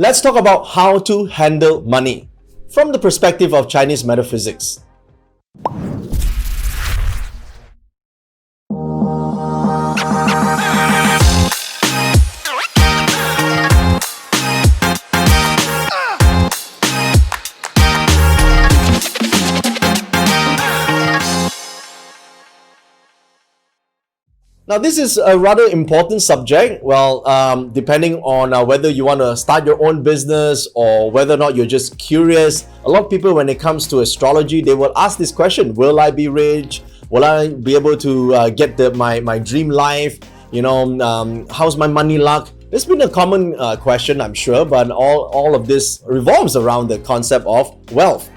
Let's talk about how to handle money from the perspective of Chinese metaphysics. Now, this is a rather important subject. Well, depending on whether you want to start your own business or whether or not you're just curious. A lot of people, when it comes to astrology, they will ask this question: Will I be rich? Will I be able to get my dream life? How's my money luck? It's been a common question, I'm sure, but all of this revolves around the concept of wealth.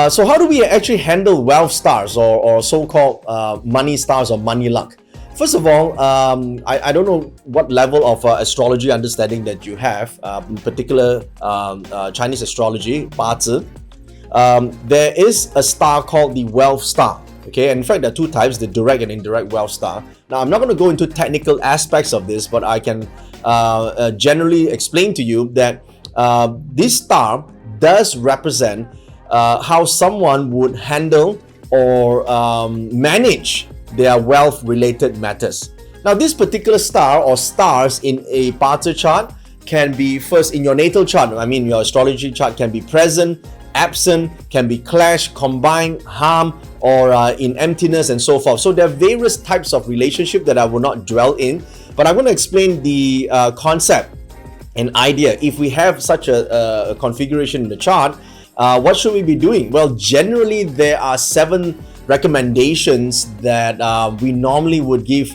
So how do we actually handle wealth stars or so-called money stars or money luck? First of all, I don't know what level of astrology understanding that you have, in particular Chinese astrology, 八字. There is a star called the wealth star. Okay, and in fact, there are two types, the direct and indirect wealth star. Now, I'm not going to go into technical aspects of this, but I can generally explain to you that this star does represent how someone would handle or manage their wealth related matters. Now, this particular star or stars in a Bazi chart can be first in your natal chart. I mean, your astrology chart can be present, absent, can be clash, combine, harm, or in emptiness and so forth. So there are various types of relationship that I will not dwell in, but I'm going to explain the concept and idea. If we have such a configuration in the chart, what should we be doing? Well, generally there are 7 recommendations that we normally would give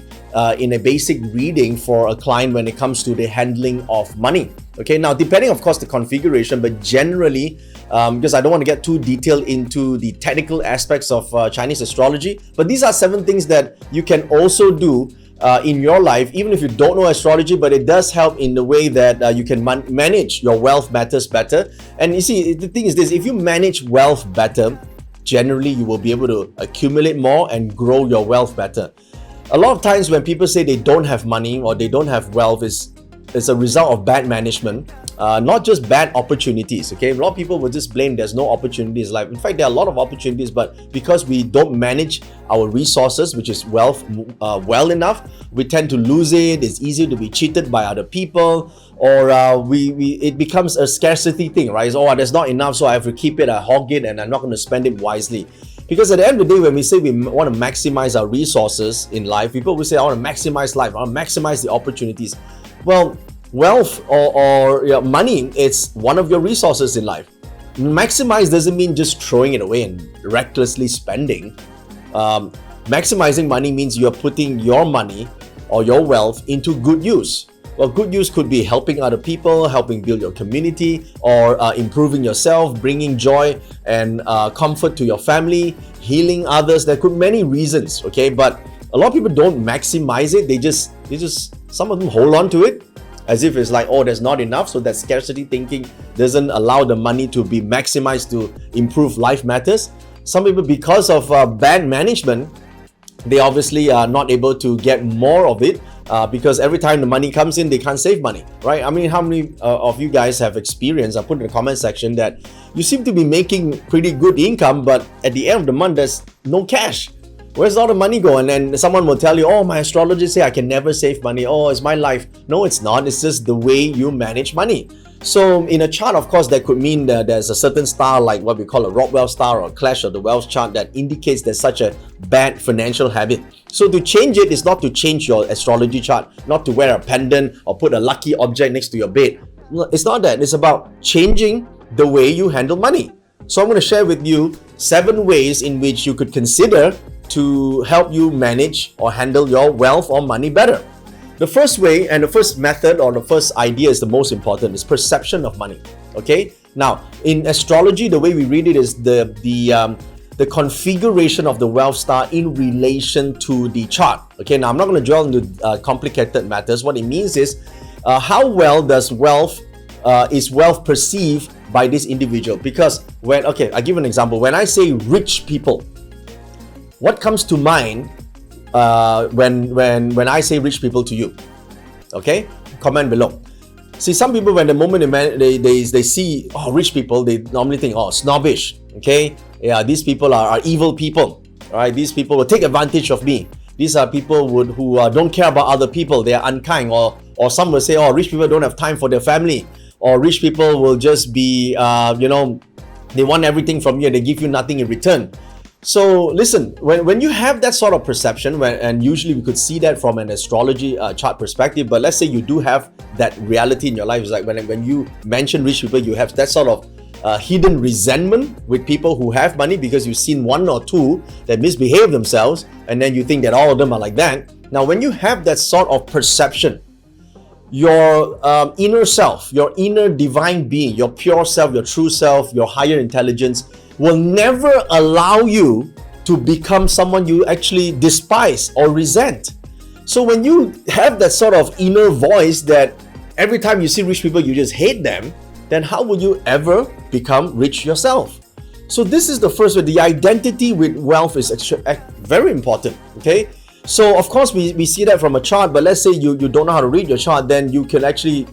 in a basic reading for a client when it comes to the handling of money. Okay, now depending of course the configuration, but generally because I don't want to get too detailed into the technical aspects of Chinese astrology, but these are 7 things that you can also do in your life, even if you don't know astrology, but it does help in the way that you can manage your wealth matters better. And you see, the thing is this: if you manage wealth better, generally you will be able to accumulate more and grow your wealth better. A lot of times when people say they don't have money or they don't have wealth, is a result of bad management, not just bad opportunities. Okay, a lot of people will just blame there's no opportunities in life. In fact, there are a lot of opportunities, but because we don't manage our resources, which is wealth, well enough, we tend to lose it. It's easy to be cheated by other people, or it becomes a scarcity thing, right? So, there's not enough, so I have to keep it, I hog it, and I'm not going to spend it wisely. Because at the end of the day, when we say we want to maximize our resources in life, people will say, I want to maximize life, I want to maximize the opportunities. Well, wealth or money, it's one of your resources in life. Maximize doesn't mean just throwing it away and recklessly spending. Maximizing money means you're putting your money or your wealth into good use. Well, good use could be helping other people, helping build your community, or improving yourself, bringing joy and comfort to your family, healing others. There could be many reasons, okay? But a lot of people don't maximize it. They just some of them hold on to it as if it's like, oh, there's not enough. So that scarcity thinking doesn't allow the money to be maximized to improve life matters. Some people, because of bad management, they obviously are not able to get more of it because every time the money comes in, they can't save money, right? I mean, how many of you guys have experienced, I put in the comment section, that you seem to be making pretty good income, but at the end of the month, there's no cash. Where's all the money going? And someone will tell you, oh, my astrologer say I can never save money. Oh, it's my life. No, it's not. It's just the way you manage money. So in a chart, of course, that could mean that there's a certain star, like what we call a Rockwell star or a clash of the wealth chart, that indicates there's such a bad financial habit. So to change it is not to change your astrology chart, not to wear a pendant or put a lucky object next to your bed. It's not that. It's about changing the way you handle money. So I'm going to share with you 7 ways in which you could consider to help you manage or handle your wealth or money better. The first way and the first method or the first idea is the most important, is perception of money. Okay? Now, in astrology, the way we read it is the configuration of the wealth star in relation to the chart. Okay, now I'm not going to dwell into complicated matters. What it means is how well does wealth is wealth perceived by this individual? Because I give an example. When I say rich people, what comes to mind when I say rich people to you? Okay, comment below. See, some people, when the moment they see rich people, they normally think, snobbish. Okay, yeah, these people are evil people. Right? These people will take advantage of me. These are people who don't care about other people. They are unkind, or some will say, rich people don't have time for their family, or rich people will just be, they want everything from you and they give you nothing in return. So listen, when you have that sort of perception, and usually we could see that from an astrology chart perspective, but let's say you do have that reality in your life. It's like when you mention rich people, you have that sort of hidden resentment with people who have money because you've seen one or two that misbehave themselves, and then you think that all of them are like that. Now, when you have that sort of perception, your inner self, your inner divine being, your pure self, your true self, your higher intelligence will never allow you to become someone you actually despise or resent. So when you have that sort of inner voice that every time you see rich people, you just hate them, then how will you ever become rich yourself? So this is the first way. The identity with wealth is very important, okay? So of course we see that from a chart, but let's say you don't know how to read your chart, then you can actually,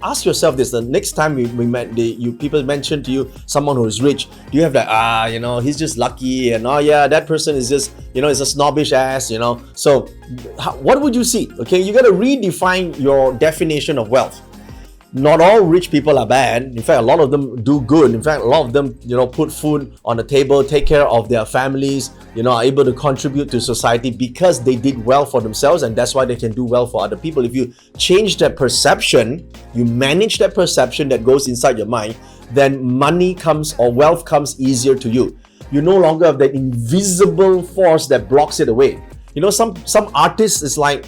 ask yourself this: the next time we met, people mention to you someone who is rich, do you have that, he's just lucky, and that person is just, is a snobbish ass, So what would you see? Okay, you got to redefine your definition of wealth. Not all rich people are bad. In fact, a lot of them do good. In fact, a lot of them, put food on the table, take care of their families, are able to contribute to society because they did well for themselves, and that's why they can do well for other people. If you change that perception, you manage that perception that goes inside your mind, then money comes, or wealth comes easier to you. You no longer have that invisible force that blocks it away. Some artists is like,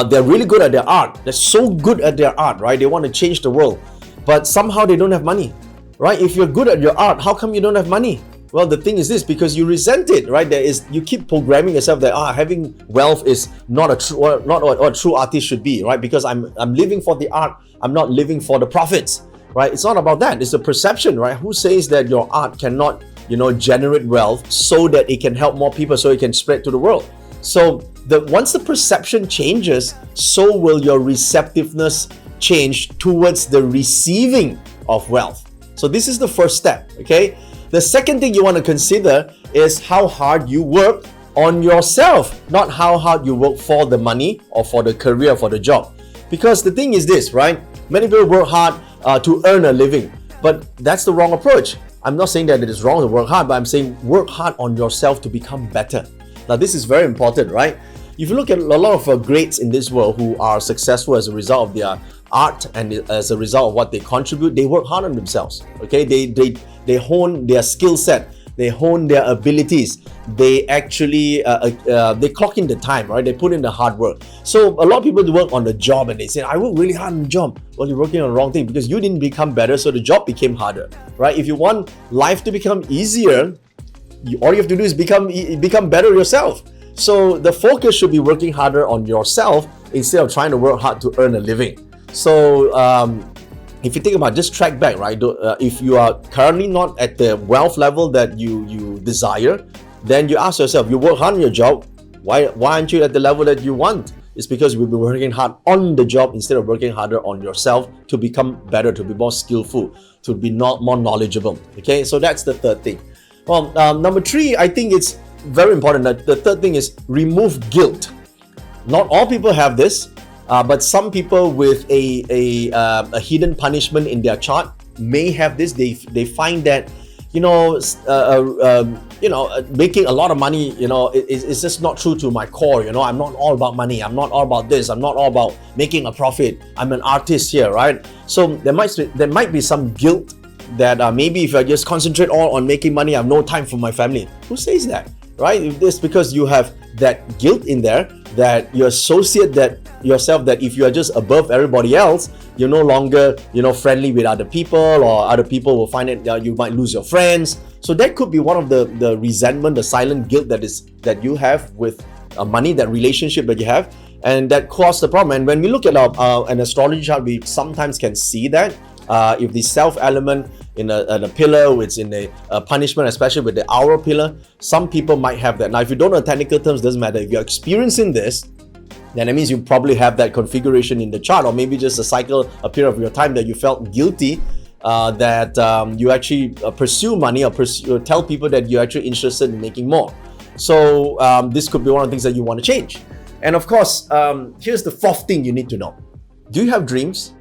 they're really good at their art. They're so good at their art, right? They want to change the world, but somehow they don't have money, right? If you're good at your art, how come you don't have money? Well, the thing is this: because you resent it, right? You keep programming yourself that having wealth is not what a true artist should be, right? Because I'm living for the art, I'm not living for the profits, right? It's not about that. It's a perception, right? Who says that your art cannot, generate wealth so that it can help more people, so it can spread to the world? So once the perception changes, so will your receptiveness change towards the receiving of wealth. So this is the first step, okay? The second thing you want to consider is how hard you work on yourself, not how hard you work for the money or for the career, for the job. Because the thing is this, right? Many people work hard to earn a living, but that's the wrong approach. I'm not saying that it is wrong to work hard, but I'm saying work hard on yourself to become better. Now, this is very important, right? If you look at a lot of greats in this world who are successful as a result of their art and as a result of what they contribute, they work hard on themselves. Okay, they hone their skill set, they hone their abilities, they actually they clock in the time, right? They put in the hard work. So a lot of people work on the job and they say, I work really hard on the job. Well, you're working on the wrong thing, because you didn't become better, so the job became harder, right? If you want life to become easier, all you have to do is become better yourself. So the focus should be working harder on yourself instead of trying to work hard to earn a living. So if you think about, just track back, right? If you are currently not at the wealth level that you desire, then you ask yourself, you work hard on your job, why aren't you at the level that you want? It's because we've been working hard on the job instead of working harder on yourself to become better, to be more skillful, to be more knowledgeable. Okay, so that's the third thing. Well, number three, I think it's very important that the third thing is remove guilt. Not all people have this, but some people with a hidden punishment in their chart may have this. They find that making a lot of money, it's just not true to my core. I'm not all about money. I'm not all about this. I'm not all about making a profit. I'm an artist here, right? So there might be some guilt that maybe if I just concentrate all on making money, I have no time for my family. Who says that, right? It's because you have that guilt in there, that you associate that yourself, that if you are just above everybody else, you're no longer friendly with other people, or other people will find it you might lose your friends. So that could be one of the resentment, the silent guilt that you have with money, that relationship that you have, and that caused the problem. And when we look at an astrology chart, we sometimes can see that if the self element in a pillar, it's in a punishment, especially with the hour pillar, some people might have that. Now, if you don't know technical terms, doesn't matter. If you're experiencing this, then that means you probably have that configuration in the chart, or maybe just a period of your time that you felt guilty that you actually pursue money, or tell people that you're actually interested in making more. So this could be one of the things that you want to change. And of course, here's the fourth thing you need to know. Do you have dreams?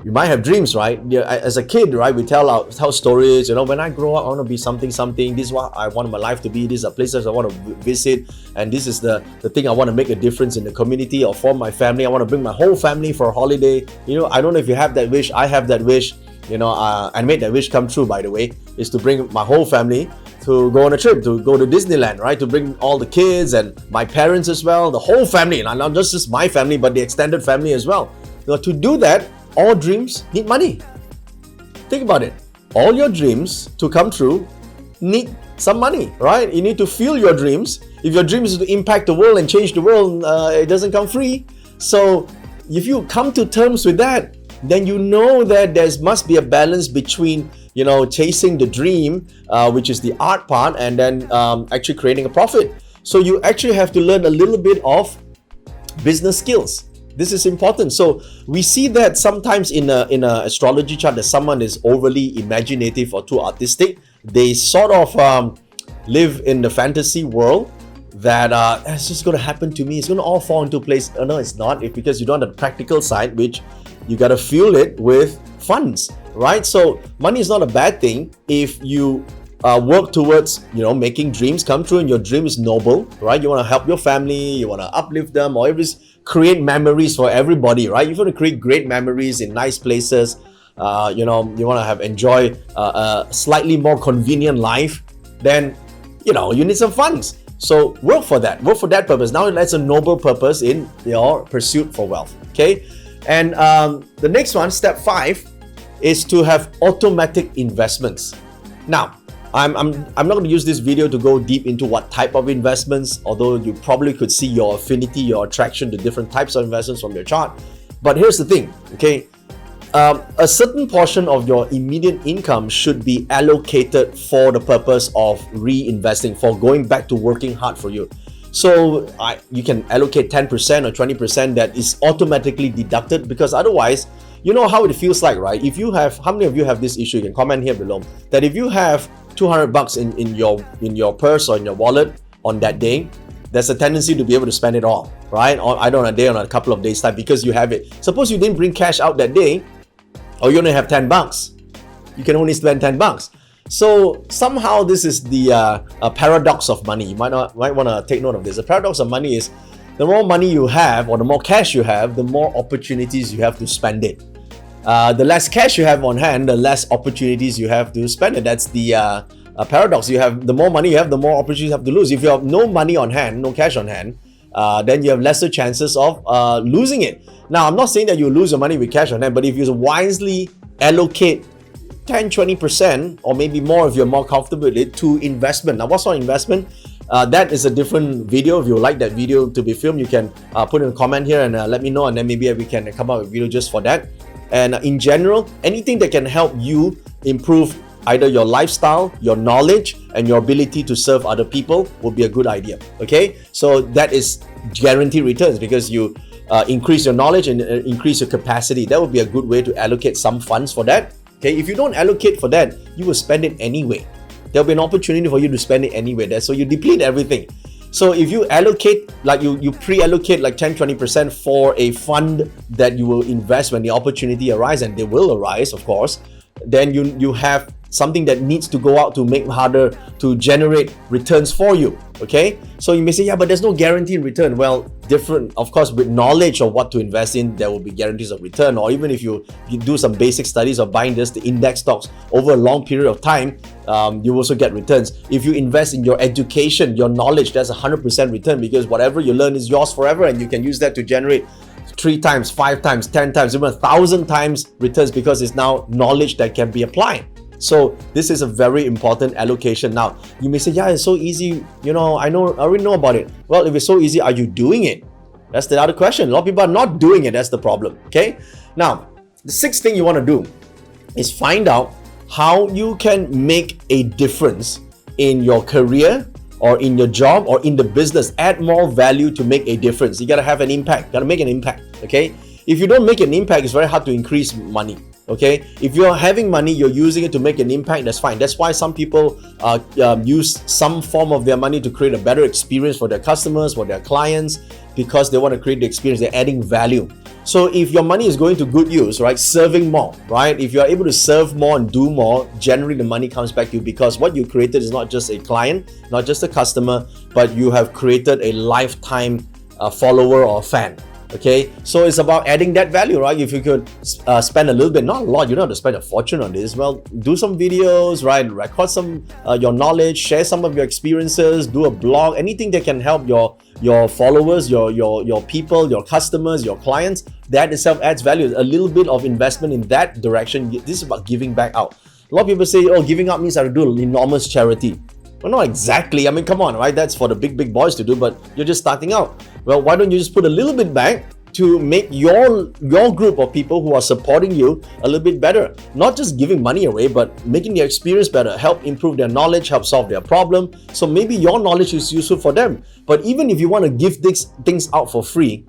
You might have dreams, right? As a kid, right, we tell stories, when I grow up, I want to be something. This is what I want my life to be. These are places I want to visit. And this is the thing I want to make a difference in the community or for my family. I want to bring my whole family for a holiday. I don't know if you have that wish. I have that wish. I made that wish come true, by the way, is to bring my whole family to go on a trip, to go to Disneyland, right? To bring all the kids and my parents as well, the whole family, and not just my family, but the extended family as well. To do that, all dreams need money. Think about it. All your dreams to come true need some money, right? You need to fuel your dreams. If your dream is to impact the world and change the world, it doesn't come free. So if you come to terms with that, then you know that there must be a balance between chasing the dream, which is the art part, and then actually creating a profit. So you actually have to learn a little bit of business skills. This is important. So we see that sometimes in a astrology chart that someone is overly imaginative or too artistic. They sort of live in the fantasy world that it's just going to happen to me. It's going to all fall into place. No, it's not. It's because you don't have the practical side, which you got to fuel it with funds, right? So money is not a bad thing if you work towards making dreams come true, and your dream is noble, right? You want to help your family, you want to uplift them, or create memories for everybody, right? You want to create great memories in nice places. You want to enjoy a slightly more convenient life. Then you need some funds. So work for that purpose. Now that's a noble purpose in your pursuit for wealth. Okay, and the next one, step 5, is to have automatic investments. Now, I'm not going to use this video to go deep into what type of investments, although you probably could see your affinity, your attraction to different types of investments from your chart. But here's the thing, okay? A certain portion of your immediate income should be allocated for the purpose of reinvesting, for going back to working hard for you. So you can allocate 10% or 20% that is automatically deducted, because otherwise, you know how it feels like, right? If you have, how many of you have this issue? You can comment here below, that if you have $200 in your purse or in your wallet on that day, there's a tendency to be able to spend it all, right? Or I don't know, a day, on a couple of days time, because you have it. Suppose you didn't bring cash out that day, or you only have $10, you can only spend $10. So somehow this is the paradox of money. You might want to take note of this. The paradox of money is, the more money you have, or the more cash you have, the more opportunities you have to spend it. The less cash you have on hand, the less opportunities you have to spend it. That's the paradox. The more money you have, the more opportunities you have to lose. If you have no money on hand, no cash on hand, then you have lesser chances of losing it. Now, I'm not saying that you lose your money with cash on hand, but if you wisely allocate 10-20% or maybe more, if you're more comfortable with it, to investment. Now, what's on investment? That is a different video. If you would like that video to be filmed, you can put in a comment here and let me know, and then maybe we can come up with a video just for that. And in general, anything that can help you improve either your lifestyle, your knowledge, and your ability to serve other people would be a good idea. Okay, so that is guaranteed returns, because you increase your knowledge and increase your capacity. That would be a good way to allocate some funds for that. Okay, if you don't allocate for that, you will spend it anyway. There'll be an opportunity for you to spend it anyway. So you deplete everything. So if you allocate, like you pre-allocate like 10-20% for a fund that you will invest when the opportunity arises, and they will arise, of course, then you have something that needs to go out to make harder to generate returns for you. Okay, so you may say, yeah, but there's no guaranteed return. Well, different, of course, with knowledge of what to invest in, there will be guarantees of return. Or even if you do some basic studies of buying the index stocks over a long period of time, you also get returns. If you invest in your education, your knowledge, that's 100% return, because whatever you learn is yours forever, and you can use that to generate 3 times, 5 times, 10 times, even 1,000 times returns, because it's now knowledge that can be applied. So this is a very important allocation. Now, you may say, yeah, it's so easy. I already know about it. Well, if it's so easy, are you doing it? That's the other question. A lot of people are not doing it. That's the problem. Okay. Now, the 6th thing you want to do is find out how you can make a difference in your career or in your job or in the business, add more value to make a difference. You gotta have an impact, gotta make an impact, okay? If you don't make an impact, it's very hard to increase money, okay? If you're having money, you're using it to make an impact, that's fine. That's why some people use some form of their money to create a better experience for their customers, for their clients, because they want to create the experience, they're adding value. So if your money is going to good use, right, serving more, right, if you're able to serve more and do more, generally the money comes back to you, because what you created is not just a client, not just a customer, but you have created a lifetime follower or fan. Okay, so it's about adding that value, right? If you could spend a little bit, not a lot, you don't have to spend a fortune on this. Well, do some videos, right? Record some your knowledge, share some of your experiences, do a blog, anything that can help your followers, your people, your customers, your clients. That itself adds value. A little bit of investment in that direction. This is about giving back out. A lot of people say, oh, giving out means I have to do enormous charity. Well, not exactly. I mean, come on, right? That's for the big boys to do, but you're just starting out. Well, why don't you just put a little bit back to make your group of people who are supporting you a little bit better? Not just giving money away, but making their experience better, help improve their knowledge, help solve their problem. So maybe your knowledge is useful for them. But even if you want to give things out for free,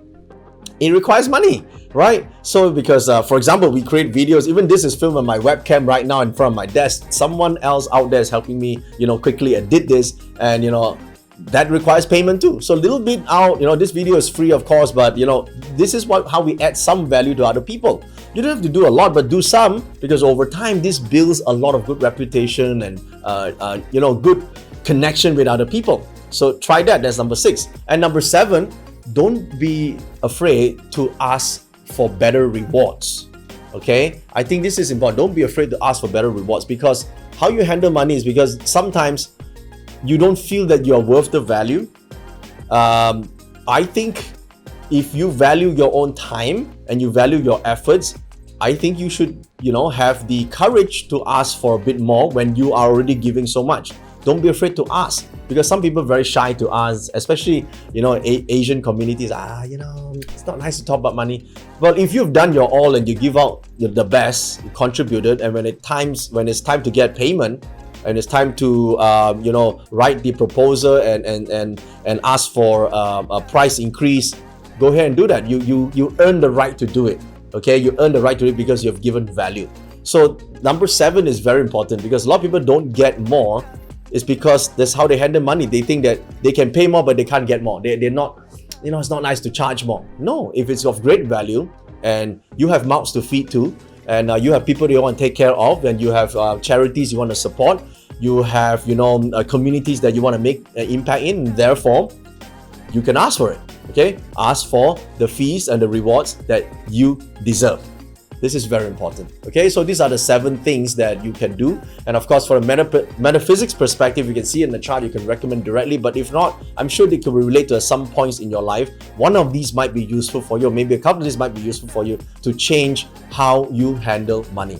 it requires money, right? So because for example, we create videos. Even this is filmed on my webcam right now in front of my desk. Someone else out there is helping me, quickly edit this, and that requires payment too. So a little bit out, this video is free, of course, but this is how we add some value to other people. You don't have to do a lot, but do some, because over time this builds a lot of good reputation and good connection with other people. So try that. That's number 6. And number 7, don't be afraid to ask for better rewards. Okay, I think this is important. Don't be afraid to ask for better rewards, because how you handle money is because sometimes you don't feel that you are worth the value. I think if you value your own time and you value your efforts, I think you should, have the courage to ask for a bit more when you are already giving so much. Don't be afraid to ask, because some people are very shy to ask, especially, Asian communities. It's not nice to talk about money. But if you've done your all and you give out the best, you contributed, and when it's time to get payment, and it's time to write the proposal and ask for a price increase, go ahead and do that. You earn the right to do it. Okay, you earn the right to do it because you've given value. So number 7 is very important, because a lot of people don't get more. It's because that's how they handle money. They think that they can pay more, but they can't get more. They're not, it's not nice to charge more. No, if it's of great value and you have mouths to feed to, and you have people you want to take care of, and you have charities you want to support, you have communities that you want to make an impact in, therefore you can ask for it. Okay, ask for the fees and the rewards that you deserve. This is very important. Okay, so these are the 7 things that you can do. And of course, from a metaphysics perspective, you can see in the chart, you can recommend directly. But if not, I'm sure they can relate to some points in your life. One of these might be useful for you, or maybe a couple of these might be useful for you to change how you handle money.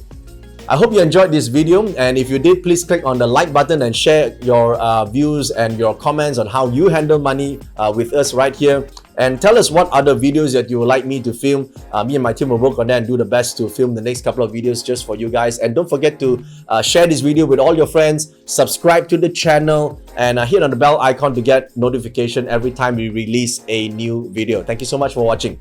I hope you enjoyed this video, and if you did, please click on the like button and share your views and your comments on how you handle money with us right here. And tell us what other videos that you would like me to film. Me and my team will work on that and do the best to film the next couple of videos just for you guys. And don't forget to share this video with all your friends, subscribe to the channel, and hit on the bell icon to get notification every time we release a new video. Thank you so much for watching.